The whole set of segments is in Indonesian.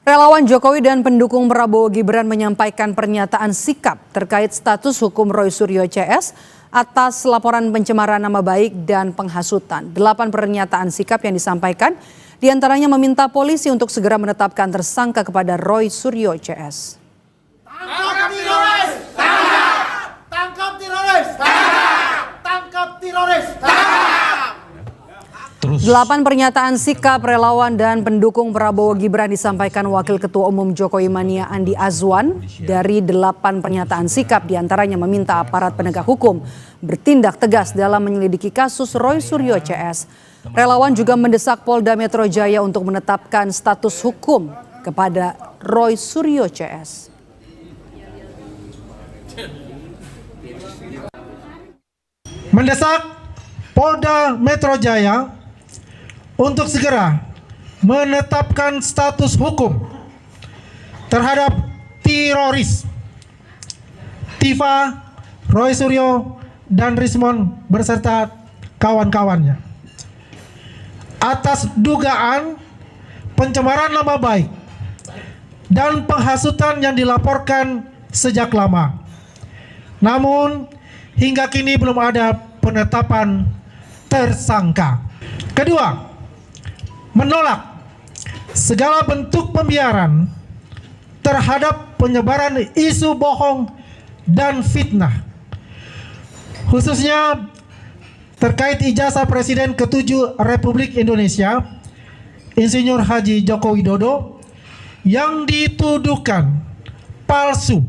Relawan Jokowi dan pendukung Prabowo Gibran menyampaikan pernyataan sikap terkait status hukum Roy Suryo CS atas laporan pencemaran nama baik dan penghasutan. 8 pernyataan sikap yang disampaikan diantaranya meminta polisi untuk segera menetapkan tersangka kepada Roy Suryo CS. Tangkap teroris! Tangkap teroris! Tangkap teroris! 8 pernyataan sikap relawan dan pendukung Prabowo Gibran disampaikan Wakil Ketua Umum Jokowi Mania Andi Azwan. Dari 8 pernyataan sikap diantaranya meminta aparat penegak hukum bertindak tegas dalam menyelidiki kasus Roy Suryo CS. Relawan juga mendesak Polda Metro Jaya untuk menetapkan status hukum kepada Roy Suryo CS. Mendesak Polda Metro Jaya untuk segera menetapkan status hukum terhadap teroris Tifa, Roy Suryo, dan Rismon beserta kawan-kawannya atas dugaan pencemaran nama baik dan penghasutan yang dilaporkan sejak lama. Namun hingga kini belum ada penetapan tersangka. Kedua, menolak segala bentuk pembiaran terhadap penyebaran isu bohong dan fitnah, khususnya terkait ijazah Presiden ke-7 Republik Indonesia, Insinyur Haji Joko Widodo, yang dituduhkan palsu.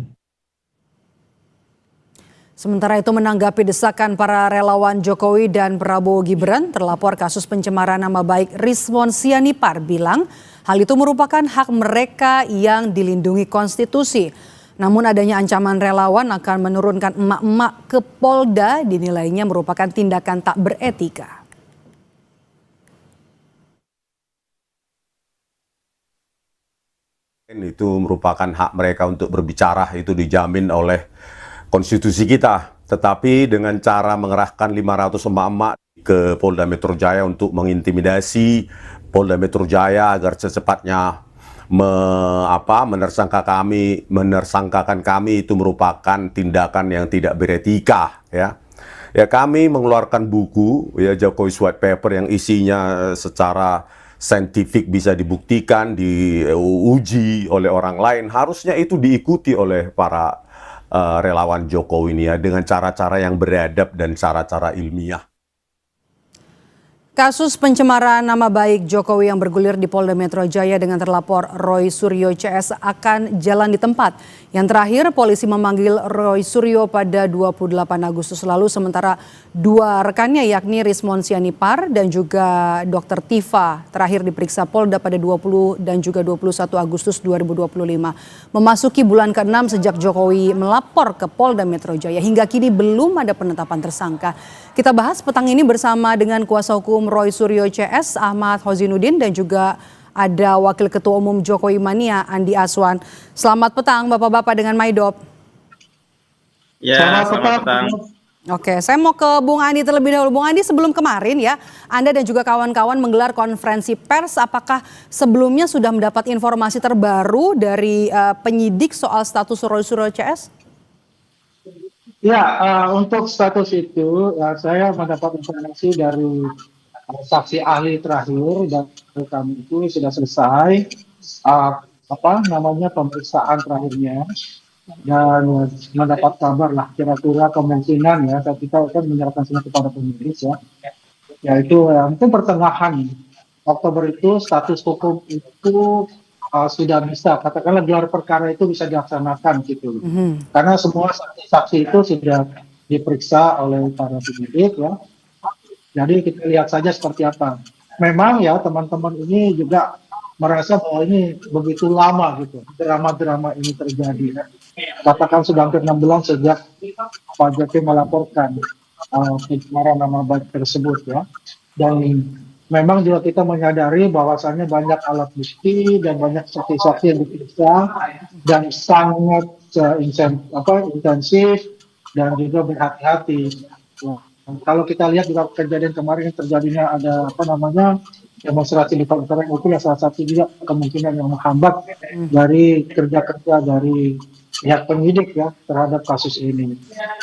Sementara itu menanggapi desakan para relawan Jokowi dan Prabowo Gibran, terlapor kasus pencemaran nama baik Rismon Sianipar bilang hal itu merupakan hak mereka yang dilindungi konstitusi. Namun adanya ancaman relawan akan menurunkan emak-emak ke Polda dinilainya merupakan tindakan tak beretika. Itu merupakan hak mereka untuk berbicara, itu dijamin oleh konstitusi kita, tetapi dengan cara mengerahkan 500 emak-emak ke Polda Metro Jaya untuk mengintimidasi Polda Metro Jaya agar secepatnya menersangkakan kami itu merupakan tindakan yang tidak beretika, ya. Ya, kami mengeluarkan buku, ya, Jokowi White Paper yang isinya secara saintifik bisa dibuktikan, diuji oleh orang lain, harusnya itu diikuti oleh para relawan Jokowi ini, ya, dengan cara-cara yang beradab dan cara-cara ilmiah. Kasus pencemaran nama baik Jokowi yang bergulir di Polda Metro Jaya dengan terlapor Roy Suryo CS akan jalan di tempat. Yang terakhir, polisi memanggil Roy Suryo pada 28 Agustus lalu, sementara 2 rekannya yakni Rismon Sianipar dan juga Dr. Tifa terakhir diperiksa Polda pada 20 dan juga 21 Agustus 2025. Memasuki bulan ke-6 sejak Jokowi melapor ke Polda Metro Jaya, hingga kini belum ada penetapan tersangka. Kita bahas petang ini bersama dengan kuasa hukum Roy Suryo CS, Ahmad Hozinuddin, dan juga ada Wakil Ketua Umum Jokowi Mania, Andi Azwan. Selamat petang Bapak-Bapak dengan Maidop. Ya, selamat petang. Oke, saya mau ke Bung Andi terlebih dahulu. Bung Andi, sebelum kemarin ya, Anda dan juga kawan-kawan menggelar konferensi pers. Apakah sebelumnya sudah mendapat informasi terbaru dari penyidik soal status Roy Suryo CS? Ya, untuk status itu saya mendapat informasi dari saksi ahli terakhir dan kami itu sudah selesai pemeriksaan terakhirnya dan mendapat kabar lah kira-kira kemungkinan, ya, kita akan menyerahkan semua kepada penyidik, ya, yaitu mungkin pertengahan Oktober itu status hukum itu sudah bisa, katakanlah gelar perkara itu bisa dilaksanakan gitu. Karena semua saksi-saksi itu sudah diperiksa oleh para penyidik, ya. Jadi kita lihat saja seperti apa. Memang ya teman-teman ini juga merasa bahwa ini begitu lama gitu, drama-drama ini terjadi. Katakan sudah hampir 6 bulan sejak Pak Jokowi melaporkan pencemaran nama baik tersebut, ya. Dan memang juga kita menyadari bahwasannya banyak alat bukti dan banyak saksi-saksi yang diperiksa dan sangat intensif dan juga berhati-hati. Kalau kita lihat juga kejadian kemarin terjadinya ada demonstrasi di Palembang itu salah satu juga kemungkinan yang menghambat dari kerja-kerja dari pihak penyidik ya terhadap kasus ini.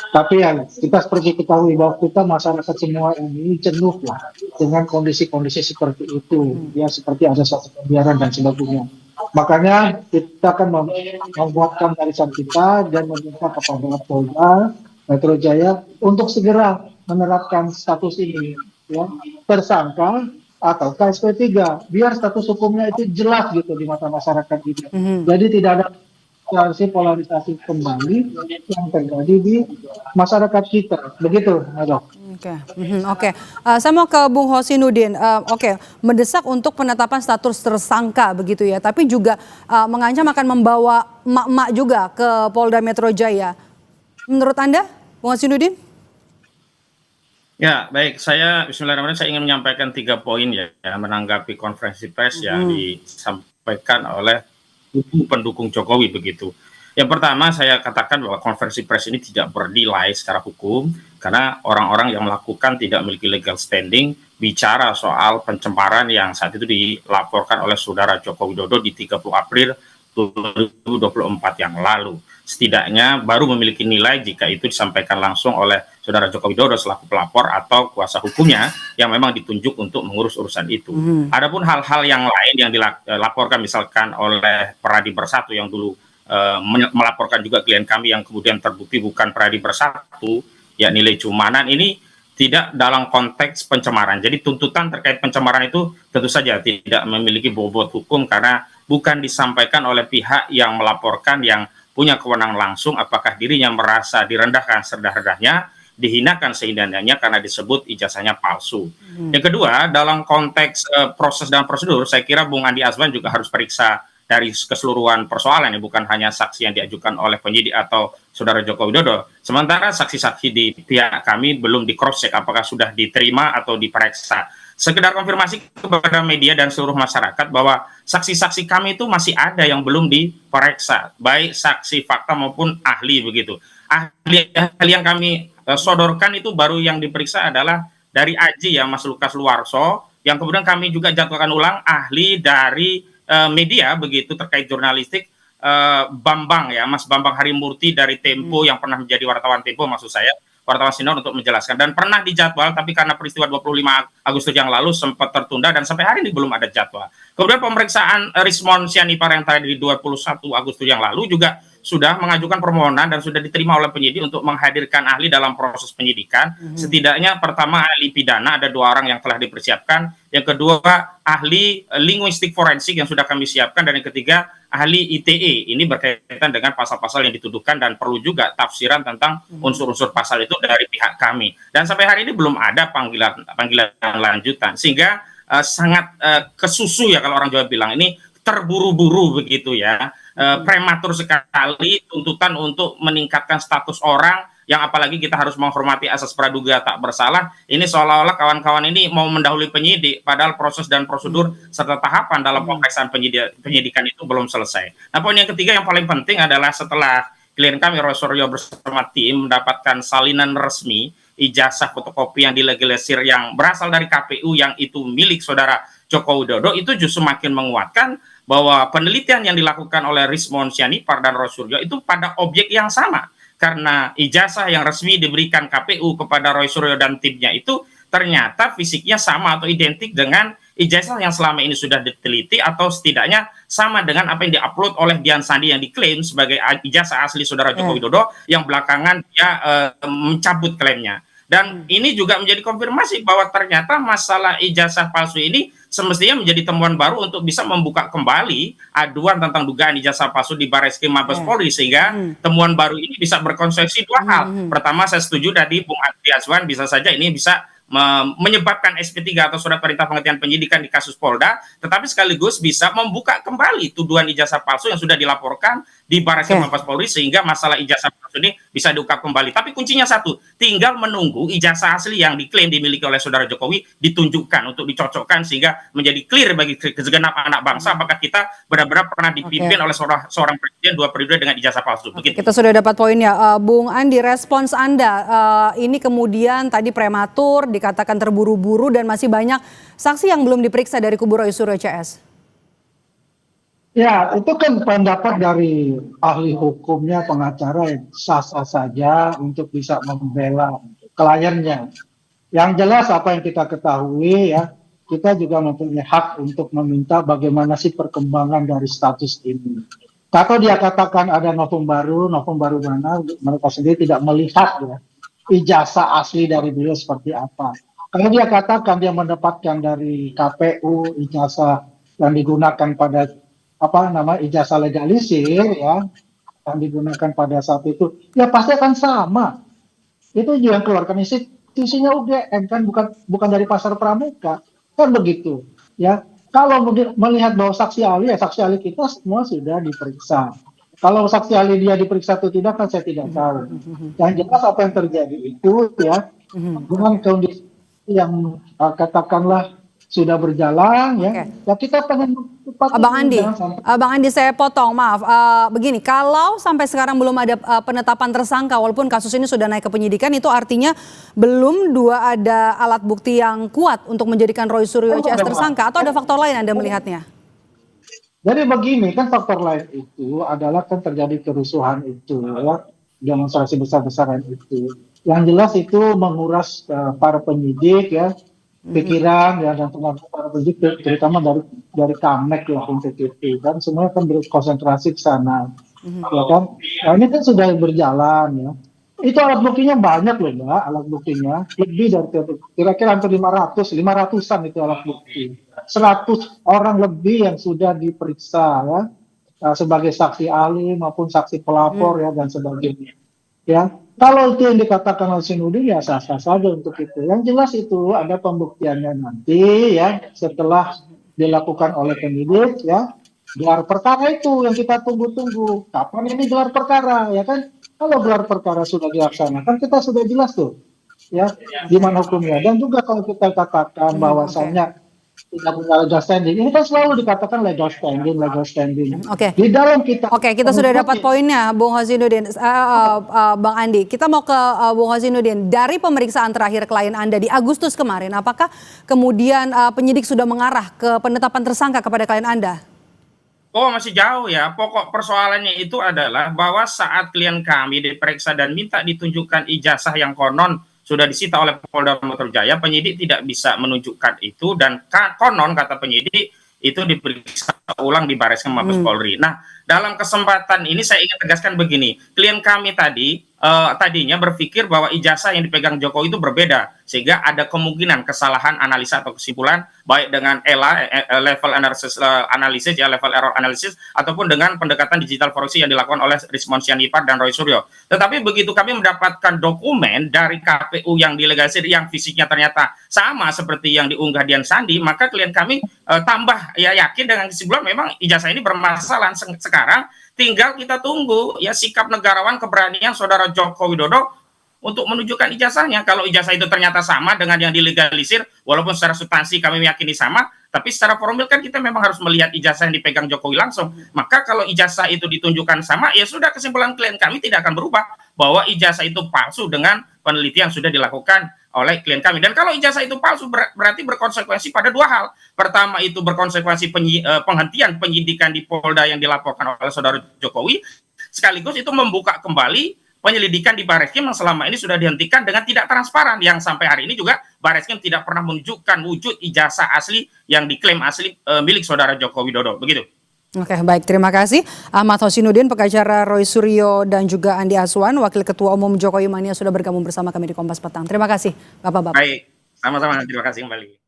Tapi ya kita seperti ketahui bahwa kita masyarakat semua ini jenuh lah dengan kondisi-kondisi seperti itu, ya seperti ada satu pembiaran dan sebagainya. Makanya kita akan membuatkan barisan kita dan meminta kepada Polda Metro Jaya untuk segera menerapkan status ini, ya, tersangka atau KSP 3 biar status hukumnya itu jelas gitu di mata masyarakat kita. Jadi tidak ada polarisasi kembali yang terjadi di masyarakat kita. Begitu, Dok. Oke. Saya mau ke Bung Hosinuddin. Oke, mendesak untuk penetapan status tersangka begitu ya, tapi juga mengancam akan membawa emak-emak juga ke Polda Metro Jaya. Menurut Anda, Bung Hosinuddin? Ya, baik. Bismillahirrahmanirrahim, saya ingin menyampaikan 3 poin ya, menanggapi konferensi pers yang disampaikan oleh pendukung Jokowi begitu. Yang pertama, saya katakan bahwa konferensi pers ini tidak bernilai secara hukum karena orang-orang yang melakukan tidak memiliki legal standing bicara soal pencemaran yang saat itu dilaporkan oleh saudara Joko Widodo di 30 April 2024 yang lalu. Setidaknya baru memiliki nilai jika itu disampaikan langsung oleh saudara Joko Widodo selaku pelapor atau kuasa hukumnya yang memang ditunjuk untuk mengurus urusan itu. Adapun hal-hal yang lain yang dilaporkan misalkan oleh Peradi Bersatu yang dulu melaporkan juga klien kami yang kemudian terbukti bukan Peradi Bersatu, ya nilai cumanan ini tidak dalam konteks pencemaran. Jadi tuntutan terkait pencemaran itu tentu saja tidak memiliki bobot hukum karena bukan disampaikan oleh pihak yang melaporkan yang punya kewenangan langsung apakah dirinya merasa direndahkan serendah-rendahnya, dihinakan sehina-hinanya karena disebut ijazahnya palsu. Yang kedua, dalam konteks proses dan prosedur, saya kira Bung Andi Azwan juga harus periksa dari keseluruhan persoalan, ya, bukan hanya saksi yang diajukan oleh penyidik atau saudara Joko Widodo. Sementara saksi-saksi di pihak kami belum di cross check apakah sudah diterima atau diperiksa. Sekedar konfirmasi kepada media dan seluruh masyarakat bahwa saksi-saksi kami itu masih ada yang belum diperiksa, baik saksi fakta maupun ahli begitu. Ahli yang kami sodorkan itu baru yang diperiksa adalah dari Aji ya, Mas Lukas Luarso, yang kemudian kami juga jadwalkan ulang ahli dari media begitu terkait jurnalistik, Bambang ya, Mas Bambang Harimurti dari Tempo yang pernah menjadi wartawan Tempo maksud saya, wartawan senior untuk menjelaskan dan pernah dijadwal tapi karena peristiwa 25 Agustus yang lalu sempat tertunda dan sampai hari ini belum ada jadwal. Kemudian pemeriksaan Rismon Sianipar yang tadi di 21 Agustus yang lalu juga sudah mengajukan permohonan dan sudah diterima oleh penyidik untuk menghadirkan ahli dalam proses penyidikan. Setidaknya pertama ahli pidana ada 2 orang yang telah dipersiapkan, yang kedua ahli linguistik forensik yang sudah kami siapkan, dan yang ketiga ahli ITE. Ini berkaitan dengan pasal-pasal yang dituduhkan dan perlu juga tafsiran tentang unsur-unsur pasal itu dari pihak kami. Dan sampai hari ini belum ada panggilan lanjutan, sehingga sangat kesusu ya kalau orang Jawa bilang, ini terburu-buru begitu ya. Prematur sekali tuntutan untuk meningkatkan status orang yang apalagi kita harus menghormati asas praduga tak bersalah. Ini seolah-olah kawan-kawan ini mau mendahului penyidik padahal proses dan prosedur serta tahapan dalam pemeriksaan penyidikan itu belum selesai. Nah, poin yang ketiga yang paling penting adalah setelah klien kami Roy Suryo bersama tim mendapatkan salinan resmi ijazah fotokopi yang dilegalisir yang berasal dari KPU yang itu milik saudara Joko Widodo, itu justru makin menguatkan bahwa penelitian yang dilakukan oleh Rismon Sianipar dan Roy Suryo itu pada objek yang sama. Karena ijazah yang resmi diberikan KPU kepada Roy Suryo dan timnya itu ternyata fisiknya sama atau identik dengan ijazah yang selama ini sudah diteliti atau setidaknya sama dengan apa yang diupload oleh Dian Sandi yang diklaim sebagai ijazah asli saudara Joko Widodo yang belakangan dia mencabut klaimnya. Dan ini juga menjadi konfirmasi bahwa ternyata masalah ijazah palsu ini semestinya menjadi temuan baru untuk bisa membuka kembali aduan tentang dugaan ijazah palsu di Barreskrim Mabes Polri, sehingga temuan baru ini bisa berkonsekuensi 2 hal. Pertama, saya setuju tadi Bung Andi Azwan, bisa saja ini bisa menyebabkan SP3 atau surat perintah penghentian penyidikan di kasus Polda, tetapi sekaligus bisa membuka kembali tuduhan ijazah palsu yang sudah dilaporkan di Barreskrim Mabes Polri, sehingga masalah ijazah palsu ini bisa diungkap kembali. Tapi kuncinya satu, tinggal menunggu ijazah asli yang diklaim dimiliki oleh saudara Jokowi ditunjukkan untuk dicocokkan sehingga menjadi clear bagi segenap anak bangsa apakah kita benar-benar pernah dipimpin oleh seorang presiden 2 periode dengan ijazah palsu. Begitu. Kita sudah dapat poinnya. Bung Andi, respons Anda ini kemudian tadi prematur dikatakan terburu-buru dan masih banyak saksi yang belum diperiksa dari kubu Roy Suryo CS. Ya, itu kan pendapat dari ahli hukumnya, pengacara yang sah-sah saja untuk bisa membela kliennya. Yang jelas apa yang kita ketahui ya, kita juga mempunyai hak untuk meminta bagaimana sih perkembangan dari status ini. Kalau dia katakan ada novum baru mana, mereka sendiri tidak melihat ya, ijazah asli dari beliau seperti apa. Kalau dia katakan dia mendapatkan dari KPU ijazah yang digunakan pada ijazah legalisir ya, yang digunakan pada saat itu, ya pasti akan sama. Itu yang keluarkan institusinya UGM kan, bukan dari pasar pramuka kan begitu ya. Kalau melihat bahwa saksi ahli kita semua sudah diperiksa. Kalau saksi ahli dia diperiksa atau tidak kan saya tidak tahu. Yang jelas apa yang terjadi itu ya, dengan kondisi yang katakanlah sudah berjalan ya. Ya kita pengen cepat. Bang Andi saya potong, maaf. Begini, kalau sampai sekarang belum ada penetapan tersangka walaupun kasus ini sudah naik ke penyidikan, itu artinya belum ada alat bukti yang kuat untuk menjadikan Roy Suryo CS tersangka, atau ada faktor lain Anda melihatnya? Jadi begini, kan faktor lain itu adalah kan terjadi kerusuhan itu ya, demonstrasi besar-besaran itu. Yang jelas itu menguras para penyidik ya, pikiran ya, dan teman-teman para penyidik terutama dari Kamek ya, NTT dan semua kan berkonsentrasi ke sana ya kan. Nah ini kan sudah berjalan ya, itu alat buktinya banyak loh Mbak, alat buktinya lebih dari kira-kira hampir 500-an itu alat bukti, 100 orang lebih yang sudah diperiksa ya, sebagai saksi ahli maupun saksi pelapor ya dan sebagainya ya. Kalau itu yang dikatakan oleh Sinudin ya sah-sah saja untuk itu. Yang jelas itu ada pembuktiannya nanti ya, setelah dilakukan oleh penyidik ya. Gelar perkara itu yang kita tunggu-tunggu. Kapan ini gelar perkara ya kan? Kalau gelar perkara sudah dilaksanakan kita sudah jelas tuh ya gimana hukumnya. Dan juga kalau kita katakan bahwasannya tidak punya legal standing, ini kan selalu dikatakan legal standing. Oke. Di dalam kita. Oke, kita sudah dapat poinnya, Bung Hosinuddin. Bang Andi, kita mau ke Bung Hosinuddin. Dari pemeriksaan terakhir klien Anda di Agustus kemarin, apakah kemudian penyidik sudah mengarah ke penetapan tersangka kepada klien Anda? Oh, masih jauh ya. Pokok persoalannya itu adalah bahwa saat klien kami diperiksa dan minta ditunjukkan ijazah yang konon sudah disita oleh Polda Metro Jaya, penyidik tidak bisa menunjukkan itu, dan konon kata penyidik itu diperiksa ulang di Bareskrim Mabes Polri. Nah, dalam kesempatan ini saya ingin tegaskan begini, klien kami tadinya berpikir bahwa ijazah yang dipegang Jokowi itu berbeda, sehingga ada kemungkinan kesalahan analisa atau kesimpulan baik dengan level analisis ya, level error analysis, ataupun dengan pendekatan digital forensik yang dilakukan oleh Rismond Sianipar dan Roy Suryo. Tetapi begitu kami mendapatkan dokumen dari KPU yang dilegalisir yang fisiknya ternyata sama seperti yang diunggah Dian Sandi, maka klien kami tambah ya yakin dengan kesimpulan memang ijazah ini bermasalah. Sekarang tinggal kita tunggu ya sikap negarawan, keberanian Saudara Joko Widodo untuk menunjukkan ijazahnya. Kalau ijazah itu ternyata sama dengan yang dilegalisir, walaupun secara substansi kami meyakini sama, tapi secara formil kan kita memang harus melihat ijazah yang dipegang Jokowi langsung. Maka kalau ijazah itu ditunjukkan sama, ya sudah, kesimpulan klien kami tidak akan berubah bahwa ijazah itu palsu dengan penelitian sudah dilakukan oleh klien kami. Dan kalau ijazah itu palsu berarti berkonsekuensi pada dua hal. Pertama itu berkonsekuensi penghentian penyidikan di Polda yang dilaporkan oleh Saudara Jokowi, sekaligus itu membuka kembali penyelidikan di Bareskrim yang selama ini sudah dihentikan dengan tidak transparan, yang sampai hari ini juga Bareskrim tidak pernah menunjukkan wujud ijazah asli yang diklaim asli milik Saudara Joko Widodo. Begitu. Oke, baik, terima kasih Ahmad Hosinuddin, pengacara Roy Suryo, dan juga Andi Aswan, Wakil Ketua Umum Jokowi Mania, sudah bergabung bersama kami di Kompas Petang. Terima kasih Bapak-Bapak. Baik, sama-sama, terima kasih kembali.